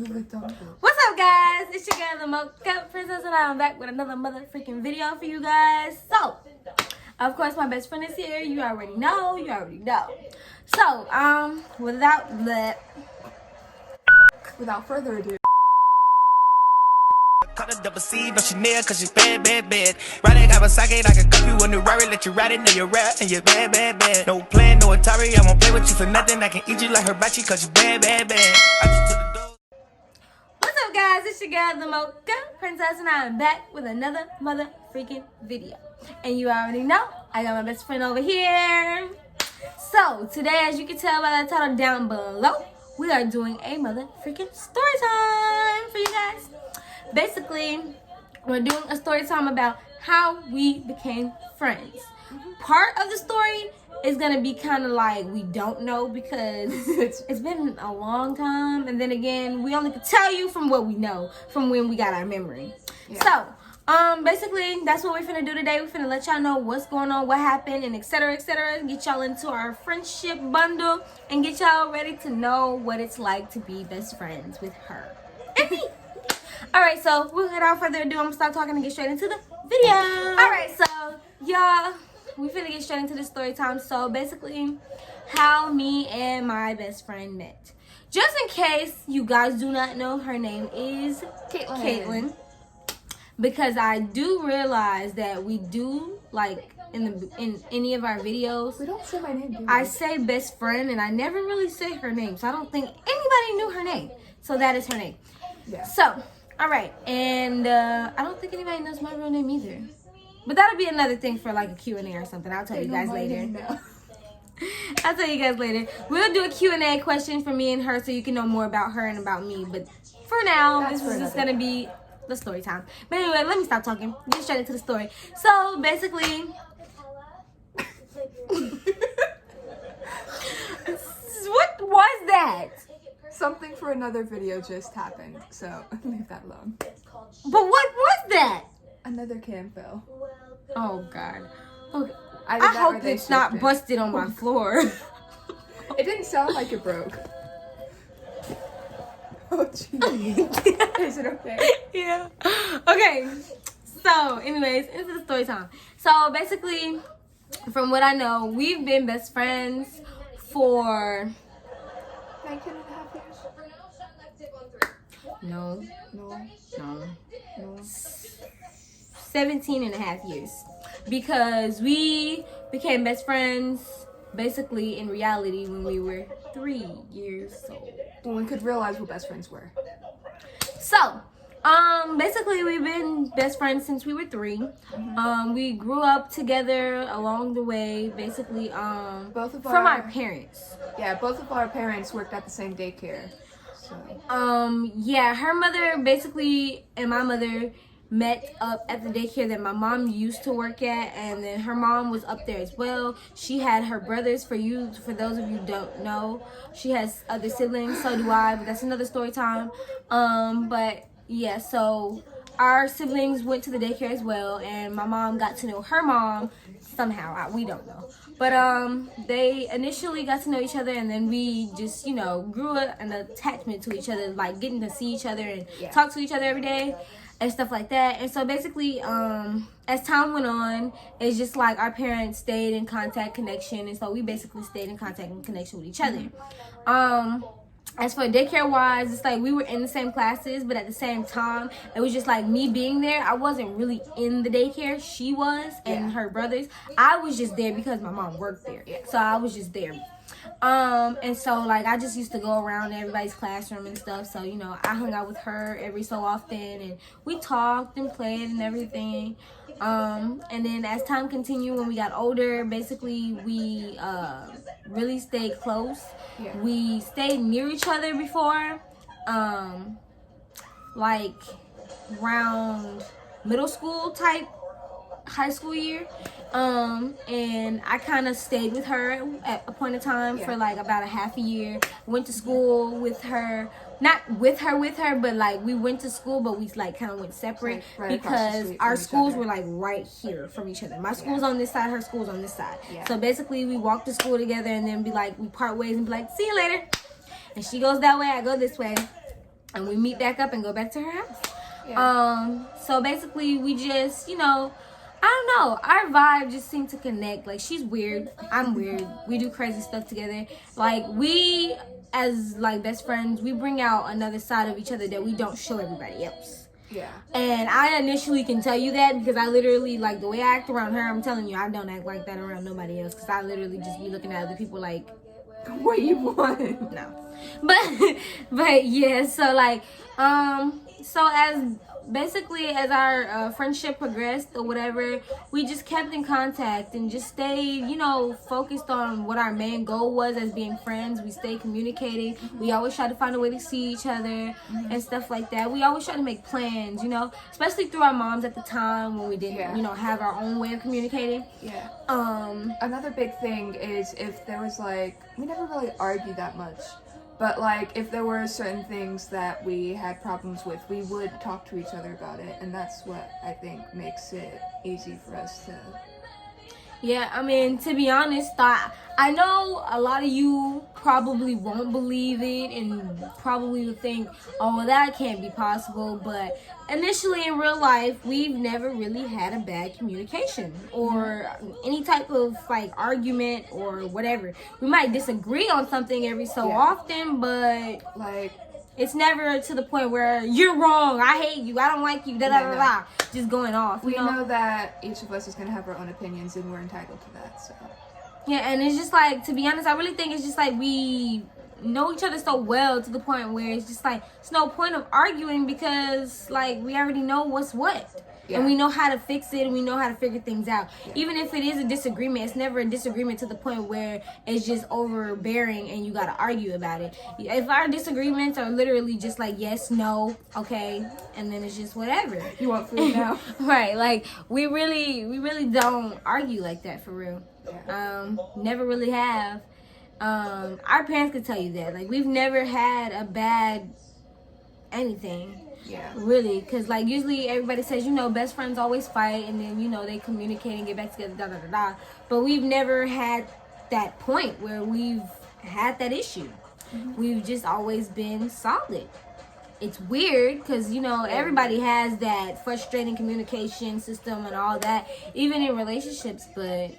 What's up, guys? It's your girl, the Mocha Princess, and I'm back with another mother freaking video for you guys. So, of course, my best friend is here. You already know. So, without further ado. Cut a double C, no Chanel, cause she's bad. Riding Kawasaki, I can cup you in the Rari, let you ride it, now you're rap, and you're bad. No plan, no Atari, I won't play with you for nothing. I can eat you like hibachi, cause you bad. I just took the door. What's up, guys? It's your girl, the Mocha Princess, and I'm back with another mother freaking video. And you already know, I got my best friend over here. So, today, as you can tell by the title down below, we are doing a mother freaking story time for you guys. Basically, we're doing a story time about how we became friends. Part of the story is going to be kind of like we don't know because it's been a long time. And then again, we only can tell you from what we know, from when we got our memory. Yeah. So, basically, that's what we're finna do today. We're finna let y'all know what's going on, what happened, and etc. Get y'all into our friendship bundle and get y'all ready to know what it's like to be best friends with her and me. Alright, so without further ado, I'm gonna stop talking and get straight into the video. Alright, so y'all, we finna get straight into the story time. So basically, how me and my best friend met. Just in case you guys do not know, her name is Caitlin. Because I do realize that we do, like, in any of our videos, we don't say my name, do we? I say best friend, and I never really say her name. So I don't think anybody knew her name. So that is her name. Yeah. So, alright, and I don't think anybody knows my real name either. But that'll be another thing for like a Q&A or something. I'll tell you guys later. I'll tell you guys later. We'll do a Q&A question for me and her so you can know more about her and about me. But for now, this is just going to be the story time. But anyway, let me stop talking. Get straight into the story. So, basically, what was that? Something for another video just happened, so leave that alone. But what was that? Another cam fell. Oh, God. Okay. I hope it's not busted on my floor. It didn't sound like it broke. Oh, jeez. Is it okay? Yeah. Okay. So, anyways, into the story time. So, basically, from what I know, we've been best friends for 19 and a half years. No. 17 and a half years. Because we became best friends, basically, in reality, when we were 3 years old. When we could realize what best friends were. So, basically, we've been best friends since we were 3. Mm-hmm. We grew up together along the way, basically, from our parents. Yeah, both of our parents worked at the same daycare. So. Yeah, her mother basically and my mother met up at the daycare that my mom used to work at, and then her mom was up there as well. She had her brothers. For those of you who don't know, she has other siblings. So do I, but that's another story time. But yeah, so our siblings went to the daycare as well, and my mom got to know her mom somehow. We don't know, but they initially got to know each other, and then we just grew an attachment to each other, like getting to see each other and talk to each other every day and stuff like that. And so basically, as time went on, it's just like our parents stayed in connection, and so we basically stayed in contact and connection with each other. As for daycare wise, it's like we were in the same classes, but at the same time, it was just like me being there. I wasn't really in the daycare. She was, and her brothers. I was just there because my mom worked there. So I was just there. And so like I just used to go around everybody's classroom and stuff. So, I hung out with her every so often, and we talked and played and everything. And then as time continued, when we got older, basically we really stayed close. Yeah. We stayed near each other before, like around middle school type, high school year. And I kind of stayed with her at a point in time for like about a half a year. Went to school with her. Not with her, but like we went to school, but we like kind of went separate because our schools were like right here from each other. My school's on this side, her school's on this side. So basically we walked to school together and then be like, we part ways and be like, see you later. And she goes that way, I go this way. and we meet back up and go back to her house. Yeah. So basically we just, you know, I don't know, our vibe just seemed to connect. Like, she's weird, I'm weird, we do crazy stuff together. Like, we as like best friends, we bring out another side of each other that we don't show everybody else. Yeah. And I initially can tell you that because I literally, like, the way I act around her, I'm telling you, I don't act like that around nobody else, because I literally just be looking at other people like, what you want? no. But yeah, so like, so as basically as our friendship progressed or whatever, we just kept in contact and just stayed, you know, focused on what our main goal was as being friends. We stayed communicating. We always tried to find a way to see each other and stuff like that. We always tried to make plans, you know, especially through our moms at the time when we didn't, you know, have our own way of communicating. Yeah. Another big thing is if there was like, we never really argued that much. But, like, if there were certain things that we had problems with, we would talk to each other about it. And that's what I think makes it easy for us to... Yeah, I mean, to be honest, I know a lot of you probably won't believe it and probably would think, oh, well, that can't be possible. But initially in real life, we've never really had a bad communication or any type of, like, argument or whatever. We might disagree on something every so often, but, like, it's never to the point where you're wrong, I hate you, I don't like you, da-da-da-da, just going off. We know that each of us is going to have our own opinions and we're entitled to that, so. Yeah, and it's just like, to be honest, I really think it's just like we know each other so well to the point where it's just like, it's no point of arguing because, like, we already know what's what. Yeah. And we know how to fix it and we know how to figure things out. Yeah. Even if it is a disagreement, it's never a disagreement to the point where it's just overbearing and you gotta argue about it. If our disagreements are literally just like yes, no, okay, and then it's just whatever. You want food now? Right, like we really don't argue like that for real. Yeah. Never really have. Our parents could tell you that. Like, we've never had a bad anything. Yeah. Really, because, like, usually everybody says, you know, best friends always fight, and then, you know, they communicate and get back together, da-da-da-da. But we've never had that point where we've had that issue. Mm-hmm. We've just always been solid. It's weird because, you know, everybody has that frustrating communication system and all that, even in relationships, but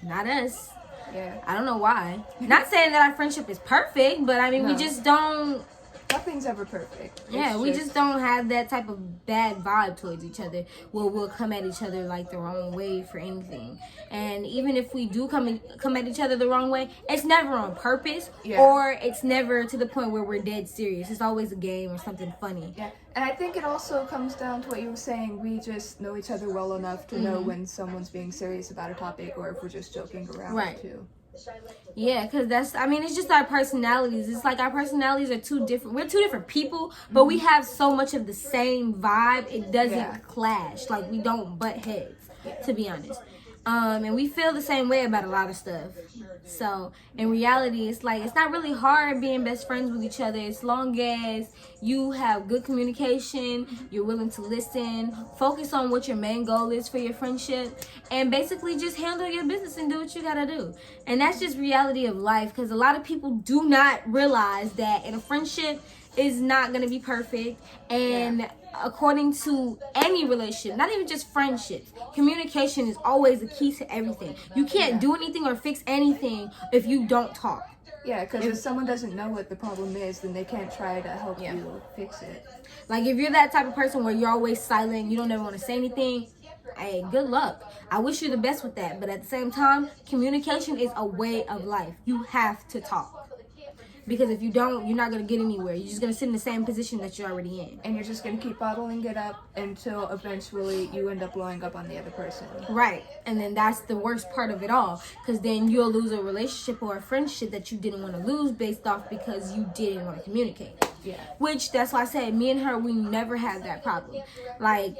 not us. Yeah. I don't know why. Not saying that our friendship is perfect, but I mean, we just don't. Nothing's ever perfect. Yeah, we just don't have that type of bad vibe towards each other where we'll come at each other like the wrong way for anything. And even if we do come at each other the wrong way, it's never on purpose or it's never to the point where we're dead serious. It's always a game or something funny. Yeah, and I think it also comes down to what you were saying. We just know each other well enough to know when someone's being serious about a topic or if we're just joking around too. Yeah, because it's just our personalities. It's like our personalities are two different. We're two different people, but we have so much of the same vibe. It doesn't clash. Like, we don't butt heads, to be honest. And we feel the same way about a lot of stuff. So, in reality, it's like, it's not really hard being best friends with each other as long as you have good communication, you're willing to listen, focus on what your main goal is for your friendship, and basically just handle your business and do what you gotta do. And that's just reality of life, because a lot of people do not realize that in a friendship, is not going to be perfect, and according to any relationship, not even just friendships, communication is always the key to everything. You can't do anything or fix anything if you don't talk. Yeah, because if someone doesn't know what the problem is, then they can't try to help you fix it. Like, if you're that type of person where you're always silent, you don't ever want to say anything, hey, good luck. I wish you the best with that, but at the same time, communication is a way of life. You have to talk. Because if you don't, you're not going to get anywhere. You're just going to sit in the same position that you're already in. And you're just going to keep bottling it up until eventually you end up blowing up on the other person. Right. And then that's the worst part of it all. Because then you'll lose a relationship or a friendship that you didn't want to lose based off because you didn't want to communicate. Yeah. Which, that's why I said, me and her, we never had that problem. Like,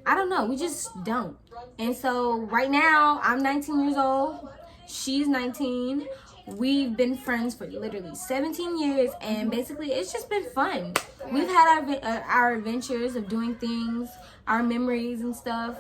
I don't know. We just don't. And so, right now, I'm 19 years old. She's 19. We've been friends for literally 17 years, and basically it's just been fun. We've had our adventures of doing things, our memories and stuff.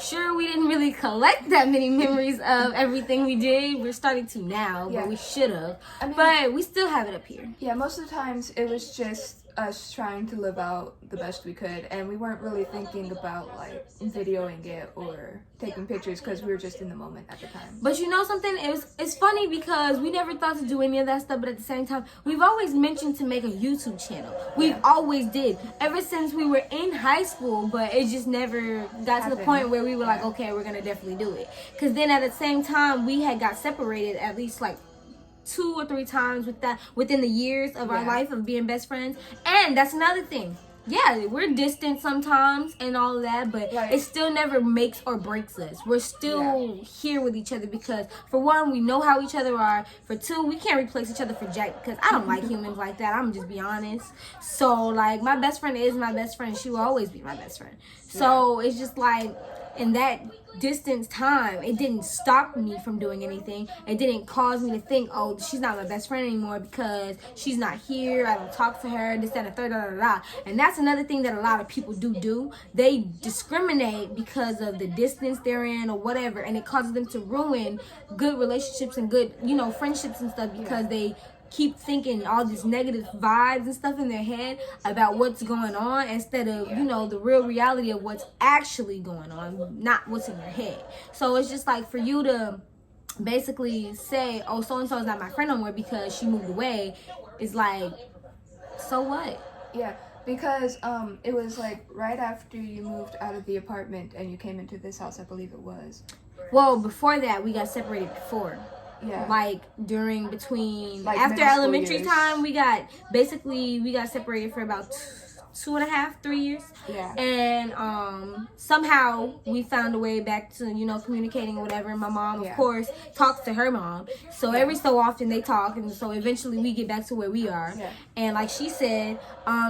Sure, we didn't really collect that many memories of everything we did. We're starting to now, but we should have. I mean, but we still have it up here. Yeah, most of the times it was just us trying to live out the best we could, and we weren't really thinking about like videoing it or taking pictures because we were just in the moment at the time. But you know something? It's funny because we never thought to do any of that stuff, but at the same time, we've always mentioned to make a YouTube channel. We've always did ever since we were in high school, but it just never got to the point where we were like, okay, we're gonna definitely do it. Because then at the same time, we had got separated at least like 2 or 3 times within the years of our life of being best friends. And that's another thing. Yeah, we're distant sometimes and all of that, but it still never makes or breaks us. We're still here with each other because, for one, we know how each other are. For 2, we can't replace each other for jack because I don't like humans like that. I'm just be honest. So, like, my best friend is my best friend. She will always be my best friend. So, it's just like, in that distance time, it didn't stop me from doing anything. It didn't cause me to think, oh, she's not my best friend anymore because she's not here. I don't talk to her, this, that, and the third, da, da, da. And that's another thing that a lot of people do. They discriminate because of the distance they're in or whatever, and it causes them to ruin good relationships and good, friendships and stuff because they keep thinking all these negative vibes and stuff in their head about what's going on instead of, the real reality of what's actually going on, not what's in your head. So it's just like for you to basically say, oh, so-and-so is not my friend no more because she moved away, is like, so what? Yeah, because it was like right after you moved out of the apartment and you came into this house, I believe it was. Well, before that, we got separated before. Yeah. Like between like after elementary years. time, we got separated for about 2.5, 3 years. Yeah. And somehow we found a way back to communicating or whatever. My mom, of course, talks to her mom, so every so often they talk, and so eventually we get back to where we are. Yeah. And like she said,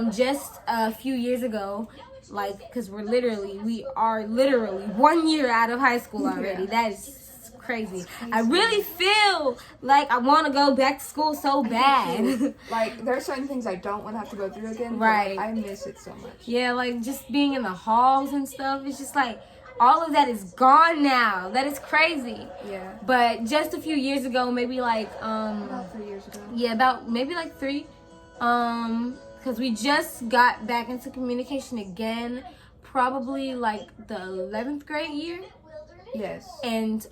just a few years ago. Like, because we are literally 1 year out of high school already. That is crazy. I really feel like I want to go back to school so bad. Like, there are certain things I don't want to have to go through again. Right. But I miss it so much. Yeah, like just being in the halls and stuff. It's just like all of that is gone now. That is crazy. Yeah. But just a few years ago, maybe like about 3 years ago. Yeah, about maybe like 3. Because we just got back into communication again, probably like the 11th grade year. Yes. And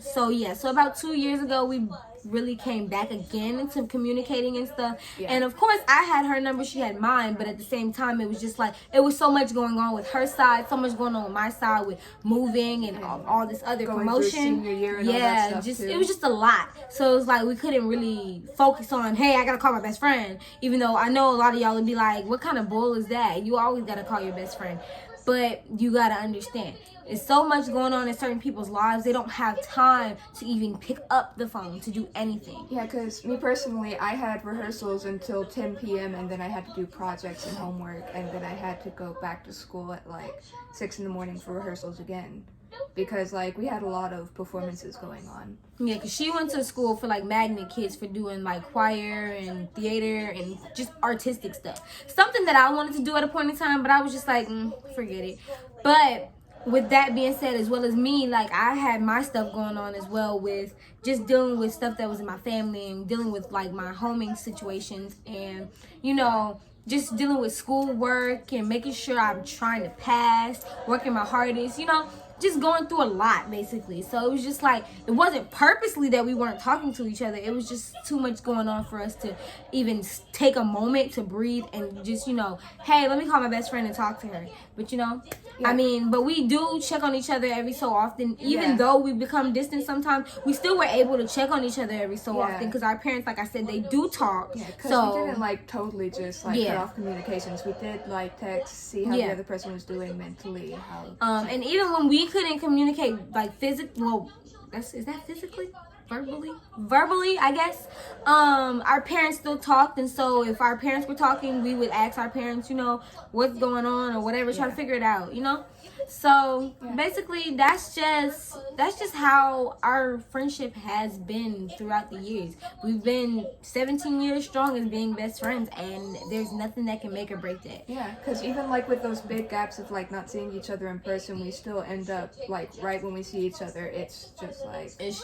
so about 2 years ago we really came back again into communicating and stuff. And of course I had her number, she had mine, but at the same time it was just like it was so much going on with her side, so much going on with my side with moving and all this other promotion. Senior year and all that stuff just too. It was just a lot. So it was like we couldn't really focus on, hey, I gotta call my best friend, even though I know a lot of y'all would be like, what kind of bull is that? You always gotta call your best friend. But you gotta understand, there's so much going on in certain people's lives, they don't have time to even pick up the phone to do anything. Yeah, because me personally, I had rehearsals until 10 p.m. and then I had to do projects and homework, and then I had to go back to school at like 6 in the morning for rehearsals again. Because like we had a lot of performances going on. Yeah, because she went to school for like magnet kids for doing like choir and theater and just artistic stuff. Something that I wanted to do at a point in time, but I was just like, forget it. But with that being said, as well as me, like I had my stuff going on as well with just dealing with stuff that was in my family and dealing with like my homing situations and, just dealing with schoolwork and making sure I'm trying to pass, working my hardest, just going through a lot basically. So it was just like, it wasn't purposely that we weren't talking to each other. It was just too much going on for us to even take a moment to breathe and just, hey, let me call my best friend and talk to her. But but we do check on each other every so often. Even though we become distant sometimes, we still were able to check on each other every so often because our parents, like I said, they do talk. Yeah, because so we didn't like totally just like cut off communications. We did like text, see how the other person was doing mentally. And even when we couldn't communicate like physically, is that physically? Verbally, I guess. Our parents still talked, and so if our parents were talking, we would ask our parents, what's going on or whatever, try to figure it out, So basically, that's just how our friendship has been throughout the years. We've been 17 years strong as being best friends, and there's nothing that can make or break that. Yeah, because even like with those big gaps of like not seeing each other in person, we still end up like right when we see each other, it's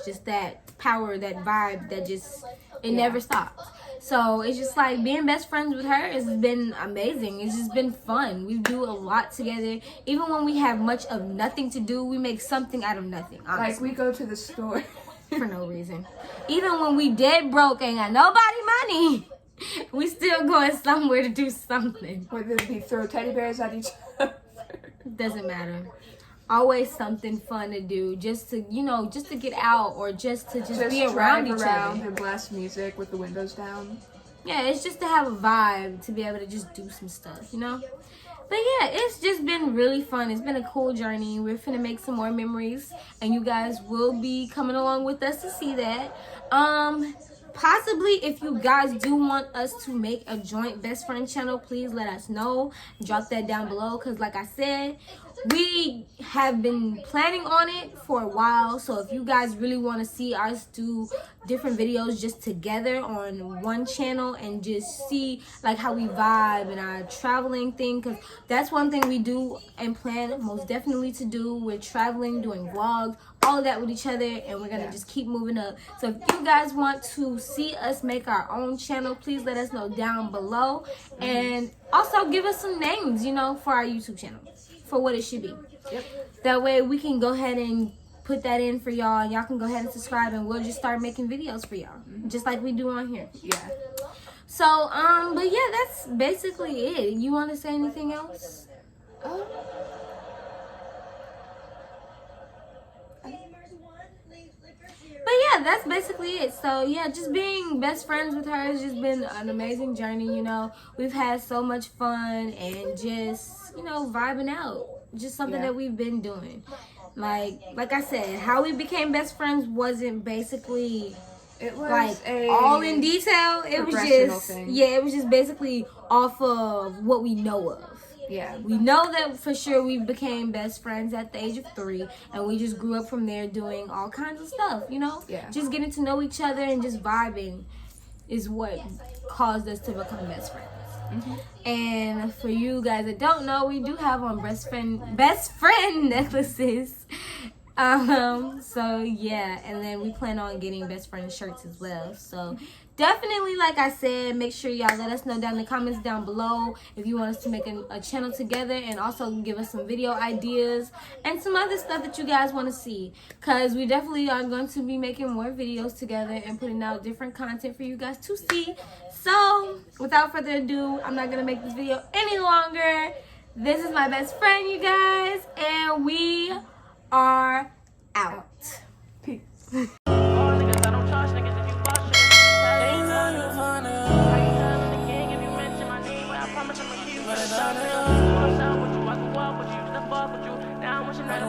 just that power, that vibe that just It never stops. So it's just like being best friends with her has been amazing. It's just been fun. We do a lot together. Even when we have much of nothing to do, we make something out of nothing. Honestly. Like we go to the store for no reason. Even when we dead broke, ain't got nobody money, we still going somewhere to do something. Whether we throw teddy bears at each other. Doesn't matter. Always something fun to do, just to just to get out or just to be around each other and blast music with the windows down. Yeah, it's just to have a vibe, to be able to just do some stuff, But yeah, it's just been really fun. It's been a cool journey. We're finna make some more memories, and you guys will be coming along with us to see that. Possibly, if you guys do want us to make a joint best friend channel, please let us know. Drop that down below, because like I said, we have been planning on it for a while. So if you guys really want to see us do different videos just together on one channel and just see like how we vibe and our traveling thing, because that's one thing we do and plan most definitely to do. We're traveling, doing vlogs, all of that with each other, and we're gonna just keep moving up. So if you guys want to see us make our own channel, please let us know down below, and also give us some names, for our YouTube channel, for what it should be. That way we can go ahead and put that in for y'all, and y'all can go ahead and subscribe, and we'll just start making videos for y'all, just like we do on here. So but yeah, that's basically it. You want to say anything else? But yeah, that's basically it. So yeah, just being best friends with her has just been an amazing journey. We've had so much fun and just vibing out. Just something that we've been doing. Like I said, how we became best friends wasn't basically all in detail. It was just it was just basically off of what we know of. We know that for sure we became best friends at the age of 3, and we just grew up from there doing all kinds of stuff, just getting to know each other and just vibing is what caused us to become best friends. And for you guys that don't know, we do have on best friend necklaces. So yeah, and then we plan on getting best friend shirts as well. So definitely, like I said, make sure y'all let us know down in the comments down below if you want us to make a channel together, and also give us some video ideas and some other stuff that you guys want to see, because we definitely are going to be making more videos together and putting out different content for you guys to see. So without further ado, I'm not going to make this video any longer. This is my best friend, you guys, and we are out. Peace. Now I'm wishing that